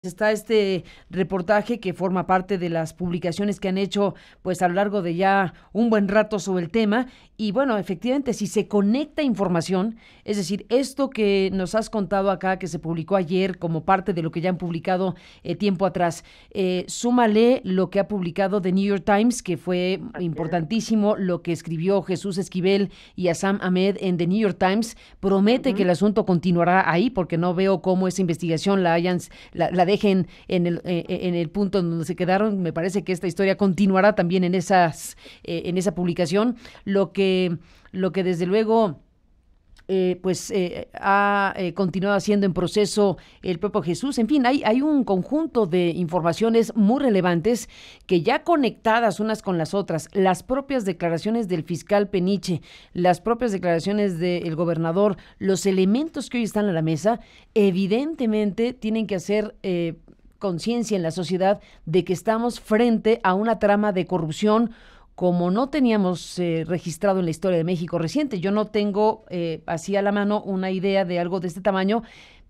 Está este reportaje que forma parte de las publicaciones que han hecho pues a lo largo de ya un buen rato sobre el tema. Y bueno, efectivamente, si se conecta información, es decir, esto que nos has contado acá, que se publicó ayer como parte de lo que ya han publicado tiempo atrás, súmale lo que ha publicado The New York Times, que fue Así es. importantísimo, lo que escribió Jesús Esquivel y Assam Ahmed en The New York Times. Promete que Ujú. el asunto continuará ahí, porque no veo cómo esa investigación la dejen en el punto en donde se quedaron. Me parece que esta historia continuará también en esa publicación. Lo que desde luego ha continuado haciendo en proceso el propio Jesús. En fin, hay un conjunto de informaciones muy relevantes que ya conectadas unas con las otras, las propias declaraciones del fiscal Peniche, las propias declaraciones del gobernador, los elementos que hoy están a la mesa, evidentemente tienen que hacer conciencia en la sociedad de que estamos frente a una trama de corrupción como no teníamos registrado en la historia de México reciente. Yo no tengo así a la mano una idea de algo de este tamaño,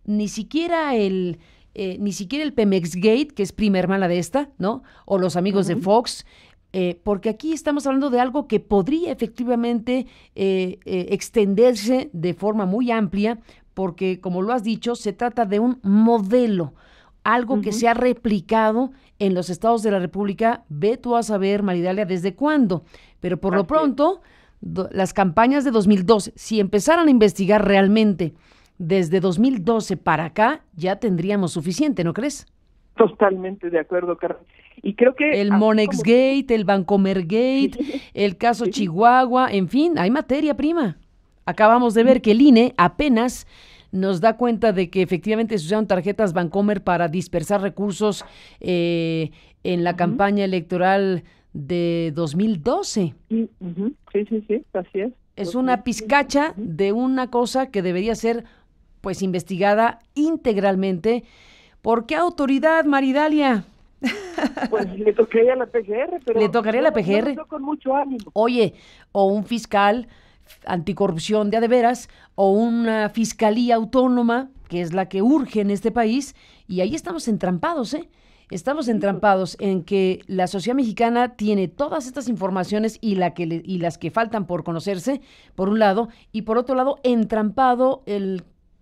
ni siquiera ni siquiera el Pemex Gate, que es prima hermana de esta, ¿no? O los amigos de Ujú. Fox, porque aquí estamos hablando de algo que podría efectivamente extenderse de forma muy amplia, porque como lo has dicho, se trata de un modelo, algo que Ujú. se ha replicado en los estados de la República. Ve tú a saber, Maridalia, desde cuándo. Pero por lo Así es. pronto, las campañas de 2012, si empezaran a investigar realmente desde 2012 para acá, ya tendríamos suficiente, ¿no crees? Totalmente de acuerdo, Carmen. Y creo que El así Monex como tú, Gate, el Bancomer sí, Gate, el caso sí, Chihuahua, en fin, hay materia prima. Acabamos de ver sí, que el INE apenas nos da cuenta de que efectivamente se usaron tarjetas Bancomer para dispersar recursos en la ujú, campaña electoral de 2012. sí, ujú, sí, sí, sí, así es. Es una 2015. pizcacha Ujú. de una cosa que debería ser pues investigada integralmente. ¿Por qué autoridad, Maridalia? Pues le tocaría a la PGR, Le pero tocaría a la yo lo PGR. veo con mucho ánimo. Oye, o un fiscal anticorrupción de veras, o una fiscalía autónoma, que es la que urge en este país, y ahí estamos entrampados, ¿eh? Estamos Sí, entrampados en que la sociedad mexicana tiene todas estas informaciones y las que faltan por conocerse, por un lado, y por otro lado, entrampado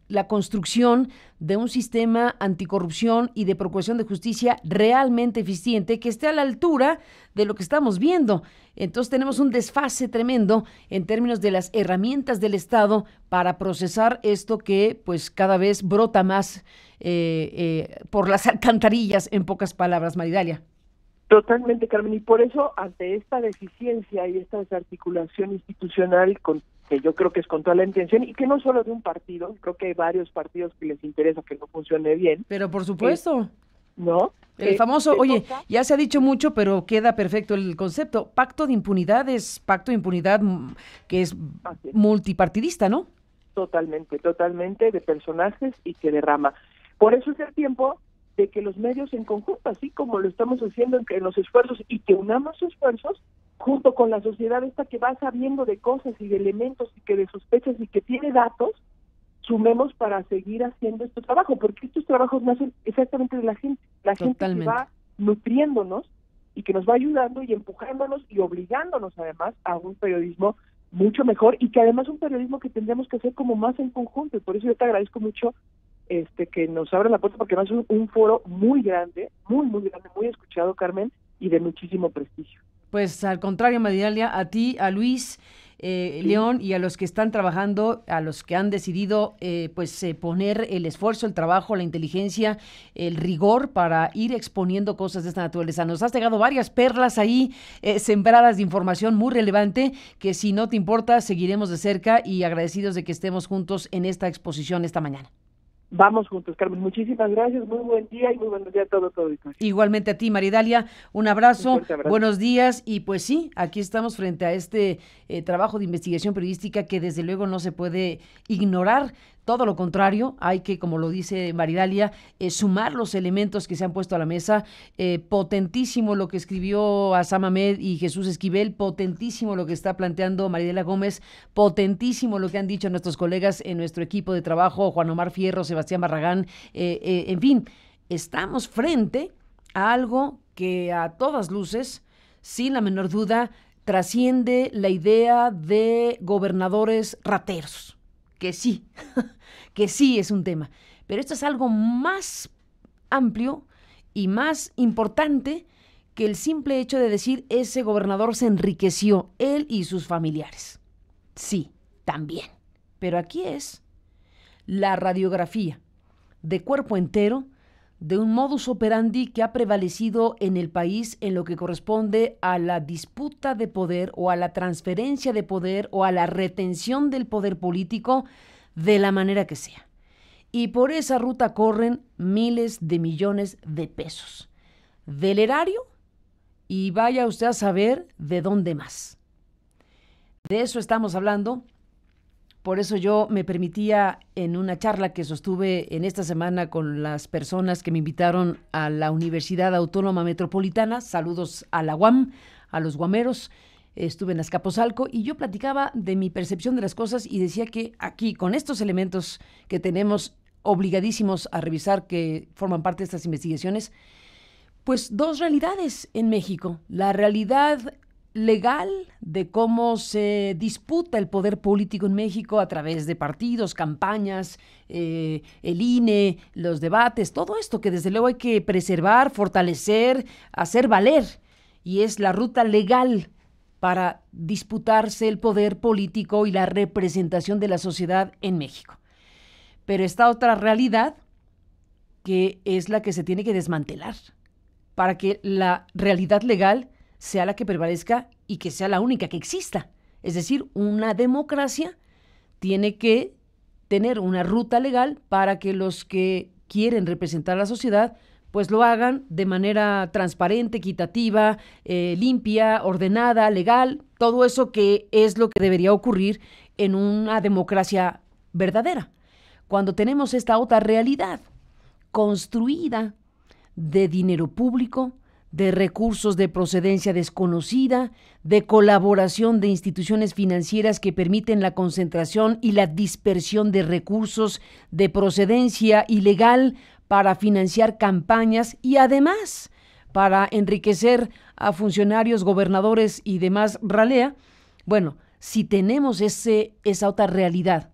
la construcción de un sistema anticorrupción y de procuración de justicia realmente eficiente que esté a la altura de lo que estamos viendo. Entonces tenemos un desfase tremendo en términos de las herramientas del Estado para procesar esto que pues cada vez brota más por las alcantarillas, en pocas palabras, Maridalia. totalmente, Carmen, y por eso, ante esta deficiencia y esta desarticulación institucional, que yo creo que es con toda la intención, y que no solo de un partido, creo que hay varios partidos que les interesa que no funcione bien, Pero por eh, supuesto, ¿no? el famoso, Te oye, toca, ya se ha dicho mucho, pero queda perfecto el concepto. Pacto de impunidad es pacto de impunidad que es así es, multipartidista, ¿no? totalmente, totalmente de personajes y que derrama. Por eso es el tiempo de que los medios en conjunto, así como lo estamos haciendo en los esfuerzos, y que unamos esfuerzos junto con la sociedad esta que va sabiendo de cosas y de elementos y que de sospechas y que tiene datos, sumemos para seguir haciendo este trabajo, porque estos trabajos nacen exactamente de la gente que Totalmente. va nutriéndonos y que nos va ayudando y empujándonos y obligándonos además a un periodismo mucho mejor, y que además un periodismo que tendremos que hacer como más en conjunto. Y por eso yo te agradezco mucho que nos abra la puerta, porque además es un foro muy grande, muy grande, muy escuchado, Carmen, y de muchísimo prestigio. Pues al contrario, Maridalia, a ti, a Luis Sí, León y a los que están trabajando, a los que han decidido poner el esfuerzo, el trabajo, la inteligencia, el rigor para ir exponiendo cosas de esta naturaleza. Nos has llegado varias perlas ahí sembradas de información muy relevante que si no te importa seguiremos de cerca y agradecidos de que estemos juntos en esta exposición esta mañana. vamos juntos, Carmen. Muchísimas gracias, muy buen día y muy buenos días a todo. Igualmente a ti, Maridalia, un Un abrazo, fuerte abrazo. buenos días y pues sí, aquí estamos frente a este trabajo de investigación periodística que desde luego no se puede ignorar, todo lo contrario, hay que, como lo dice Maridalia, sumar los elementos que se han puesto a la mesa, potentísimo lo que escribió Assam Ahmed y Jesús Esquivel, potentísimo lo que está planteando Maridalia Gómez, potentísimo lo que han dicho nuestros colegas en nuestro equipo de trabajo, Juan Omar Fierro, Sebastián Barragán, en fin, estamos frente a algo que a todas luces, sin la menor duda, trasciende la idea de gobernadores rateros, que sí, que sí es un tema. Pero esto es algo más amplio y más importante que el simple hecho de decir ese gobernador se enriqueció, él y sus familiares. Sí, también. Pero aquí es la radiografía de cuerpo entero de un modus operandi que ha prevalecido en el país en lo que corresponde a la disputa de poder o a la transferencia de poder o a la retención del poder político de la manera que sea. Y por esa ruta corren miles de millones de pesos del erario y vaya usted a saber de dónde más. De eso estamos hablando. Por eso yo me permitía, en una charla que sostuve en esta semana con las personas que me invitaron a la Universidad Autónoma Metropolitana, saludos a la UAM, a los guameros, estuve en Azcapotzalco y yo platicaba de mi percepción de las cosas y decía que aquí, con estos elementos que tenemos obligadísimos a revisar, que forman parte de estas investigaciones, pues dos realidades en México. La realidad legal de cómo se disputa el poder político en México a través de partidos, campañas, el INE, los debates, todo esto que desde luego hay que preservar, fortalecer, hacer valer, y es la ruta legal para disputarse el poder político y la representación de la sociedad en México. Pero está otra realidad que es la que se tiene que desmantelar para que la realidad legal sea la que prevalezca y que sea la única que exista. Es decir, una democracia tiene que tener una ruta legal para que los que quieren representar a la sociedad pues lo hagan de manera transparente, equitativa, limpia, ordenada, legal, todo eso que es lo que debería ocurrir en una democracia verdadera. Cuando tenemos esta otra realidad construida de dinero público, de recursos de procedencia desconocida, de colaboración de instituciones financieras que permiten la concentración y la dispersión de recursos de procedencia ilegal para financiar campañas y además para enriquecer a funcionarios, gobernadores y demás ralea. Bueno, si tenemos esa otra realidad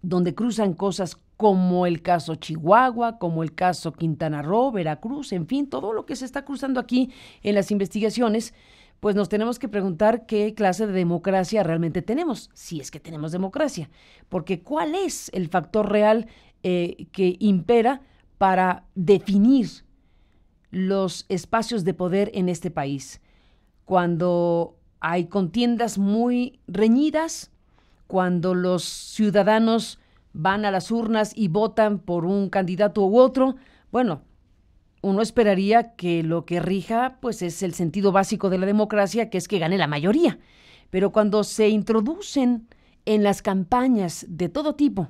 donde cruzan cosas como el caso Chihuahua, como el caso Quintana Roo, Veracruz, en fin, todo lo que se está cruzando aquí en las investigaciones, pues nos tenemos que preguntar qué clase de democracia realmente tenemos, si es que tenemos democracia, porque ¿cuál es el factor real que impera para definir los espacios de poder en este país? Cuando hay contiendas muy reñidas, cuando los ciudadanos van a las urnas y votan por un candidato u otro, bueno, uno esperaría que lo que rija pues es el sentido básico de la democracia, que es que gane la mayoría. Pero cuando se introducen en las campañas de todo tipo,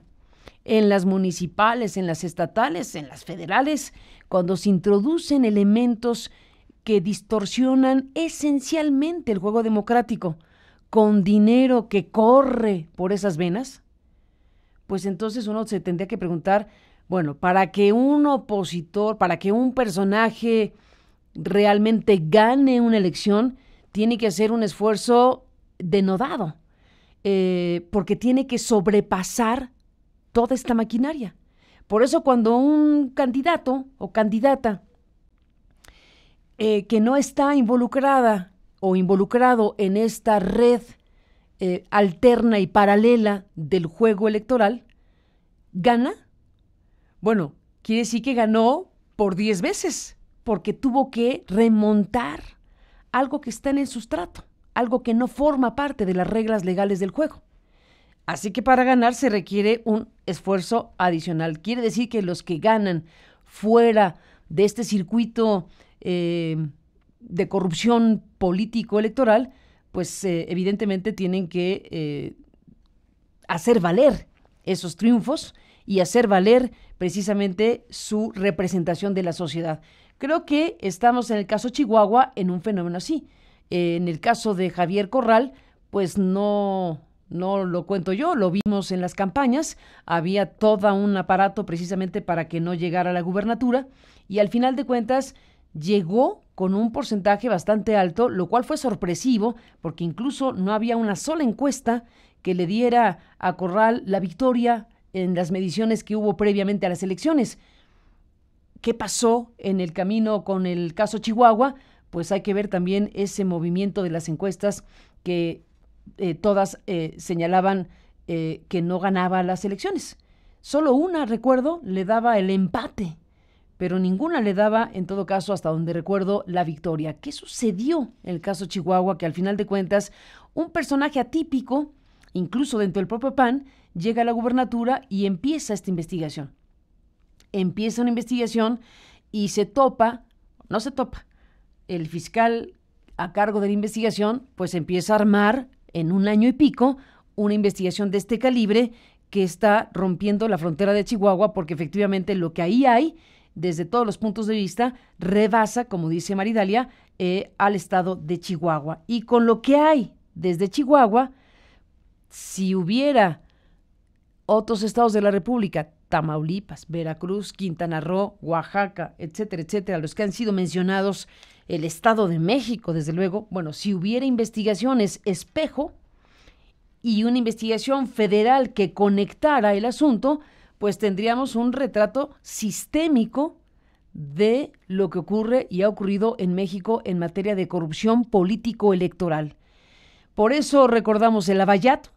en las municipales, en las estatales, en las federales, cuando se introducen elementos que distorsionan esencialmente el juego democrático, con dinero que corre por esas venas, pues entonces uno se tendría que preguntar, bueno, para que un opositor, para que un personaje realmente gane una elección, tiene que hacer un esfuerzo denodado, porque tiene que sobrepasar toda esta maquinaria. Por eso cuando un candidato o candidata que no está involucrada o involucrado en esta red alterna y paralela del juego electoral, gana, bueno, quiere decir que ganó por 10 veces, porque tuvo que remontar algo que está en el sustrato, algo que no forma parte de las reglas legales del juego. Así que para ganar se requiere un esfuerzo adicional. Quiere decir que los que ganan fuera de este circuito de corrupción político-electoral, pues evidentemente tienen que hacer valer esos triunfos y hacer valer precisamente su representación de la sociedad. Creo que estamos en el caso Chihuahua en un fenómeno así. En el caso de Javier Corral, pues no no lo cuento yo, lo vimos en las campañas, había todo un aparato precisamente para que no llegara a la gubernatura y al final de cuentas llegó con un porcentaje bastante alto, lo cual fue sorpresivo porque incluso no había una sola encuesta que le diera a Corral la victoria en las mediciones que hubo previamente a las elecciones. ¿Qué pasó en el camino con el caso Chihuahua? Pues hay que ver también ese movimiento de las encuestas que todas señalaban que no ganaba las elecciones. Solo una, recuerdo, le daba el empate, pero ninguna le daba, en todo caso, hasta donde recuerdo, la victoria. ¿Qué sucedió en el caso Chihuahua? Que al final de cuentas, un personaje atípico, incluso dentro del propio PAN, llega a la gubernatura y empieza esta investigación. Empieza una investigación y el fiscal a cargo de la investigación, pues empieza a armar en un año y pico una investigación de este calibre que está rompiendo la frontera de Chihuahua, porque efectivamente lo que ahí hay, desde todos los puntos de vista, rebasa, como dice Maridalia, al estado de Chihuahua. Y con lo que hay desde Chihuahua, si hubiera otros estados de la República, Tamaulipas, Veracruz, Quintana Roo, Oaxaca, etcétera, etcétera, los que han sido mencionados, el Estado de México, desde luego, bueno, si hubiera investigaciones espejo y una investigación federal que conectara el asunto, pues tendríamos un retrato sistémico de lo que ocurre y ha ocurrido en México en materia de corrupción político-electoral. Por eso recordamos el Lavallato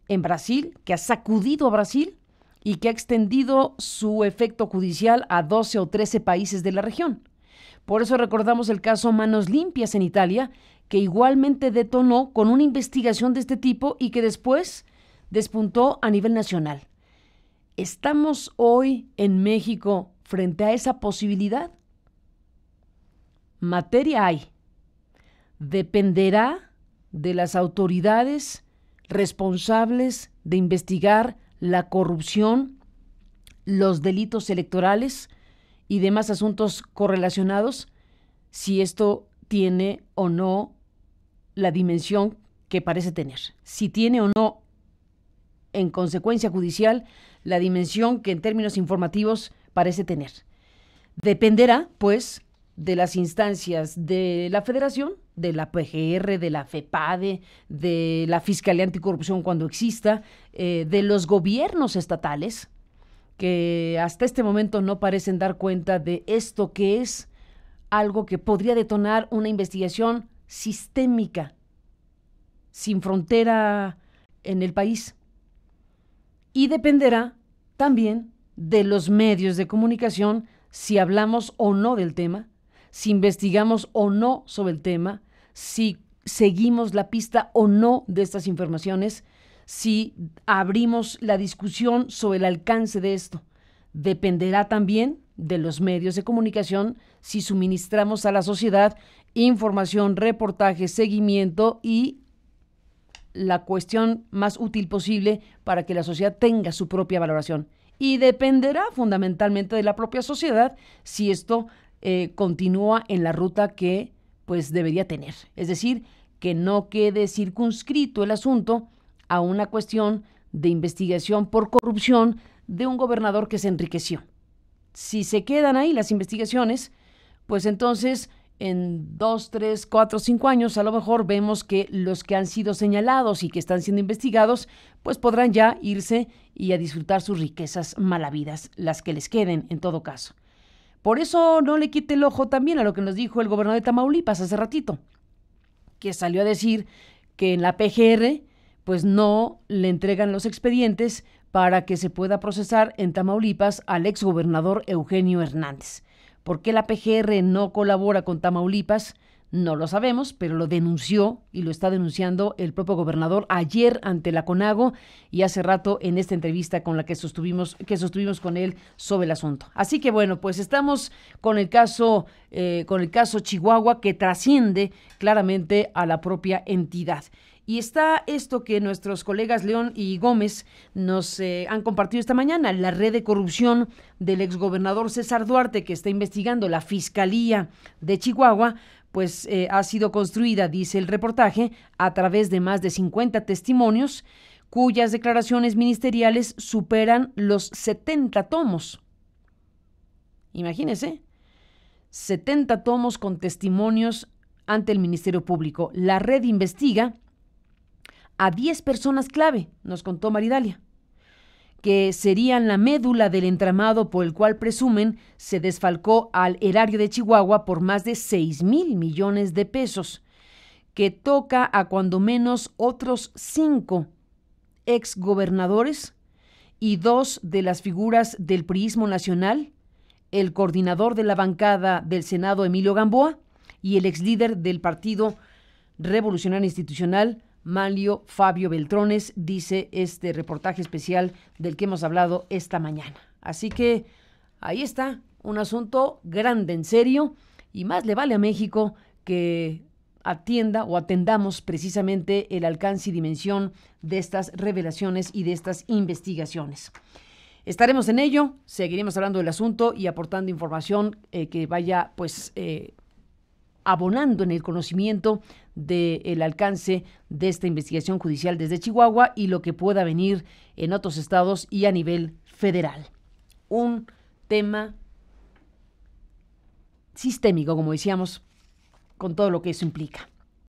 en Brasil, que ha sacudido a Brasil y que ha extendido su efecto judicial a 12 o 13 países de la región. Por eso recordamos el caso Manos Limpias en Italia, que igualmente detonó con una investigación de este tipo y que después despuntó a nivel nacional. ¿Estamos hoy en México frente a esa posibilidad? Materia hay. Dependerá de las autoridades responsables de investigar la corrupción, los delitos electorales y demás asuntos correlacionados, si esto tiene o no la dimensión que parece tener, si tiene o no, en consecuencia judicial, la dimensión que en términos informativos parece tener. Dependerá, pues, de las instancias de la Federación, de la PGR, de la FEPADE, de la Fiscalía Anticorrupción cuando exista, de los gobiernos estatales, que hasta este momento no parecen dar cuenta de esto que es algo que podría detonar una investigación sistémica, sin frontera en el país. Y dependerá también de los medios de comunicación, si hablamos o no del tema, si investigamos o no sobre el tema, si seguimos la pista o no de estas informaciones, si abrimos la discusión sobre el alcance de esto. Dependerá también de los medios de comunicación si suministramos a la sociedad información, reportaje, seguimiento y la cuestión más útil posible para que la sociedad tenga su propia valoración. Y dependerá fundamentalmente de la propia sociedad si esto continúa en la ruta que pues debería tener. Es decir, que no quede circunscrito el asunto a una cuestión de investigación por corrupción de un gobernador que se enriqueció. Si se quedan ahí las investigaciones, pues entonces en 2, 3, 4, 5 años a lo mejor vemos que los que han sido señalados y que están siendo investigados, pues podrán ya irse y a disfrutar sus riquezas malavidas, las que les queden en todo caso. Por eso no le quite el ojo también a lo que nos dijo el gobernador de Tamaulipas hace ratito, que salió a decir que en la PGR pues no le entregan los expedientes para que se pueda procesar en Tamaulipas al exgobernador Eugenio Hernández. ¿Por qué la PGR no colabora con Tamaulipas? No lo sabemos, pero lo denunció y lo está denunciando el propio gobernador ayer ante la CONAGO y hace rato en esta entrevista con la que sostuvimos con él sobre el asunto. Así que bueno, pues estamos con el caso Chihuahua, que trasciende claramente a la propia entidad. Y está esto que nuestros colegas León y Gómez nos han compartido esta mañana, la red de corrupción del exgobernador César Duarte, que está investigando la Fiscalía de Chihuahua, pues ha sido construida, dice el reportaje, a través de más de 50 testimonios, cuyas declaraciones ministeriales superan los 70 tomos. Imagínense, 70 tomos con testimonios ante el Ministerio Público. La red investiga a 10 personas clave, nos contó Maridalia, que serían la médula del entramado por el cual presumen se desfalcó al erario de Chihuahua por más de 6,000 millones de pesos, que toca a cuando menos otros 5 exgobernadores y 2 de las figuras del priismo nacional, el coordinador de la bancada del Senado, Emilio Gamboa, y el exlíder del Partido Revolucionario Institucional, Manlio Fabio Beltrones, dice este reportaje especial del que hemos hablado esta mañana. Así que ahí está, un asunto grande, en serio, y más le vale a México que atienda o atendamos precisamente el alcance y dimensión de estas revelaciones y de estas investigaciones. Estaremos en ello, seguiremos hablando del asunto y aportando información que vaya abonando en el conocimiento del alcance de esta investigación judicial desde Chihuahua y lo que pueda venir en otros estados y a nivel federal. Un tema sistémico, como decíamos, con todo lo que eso implica.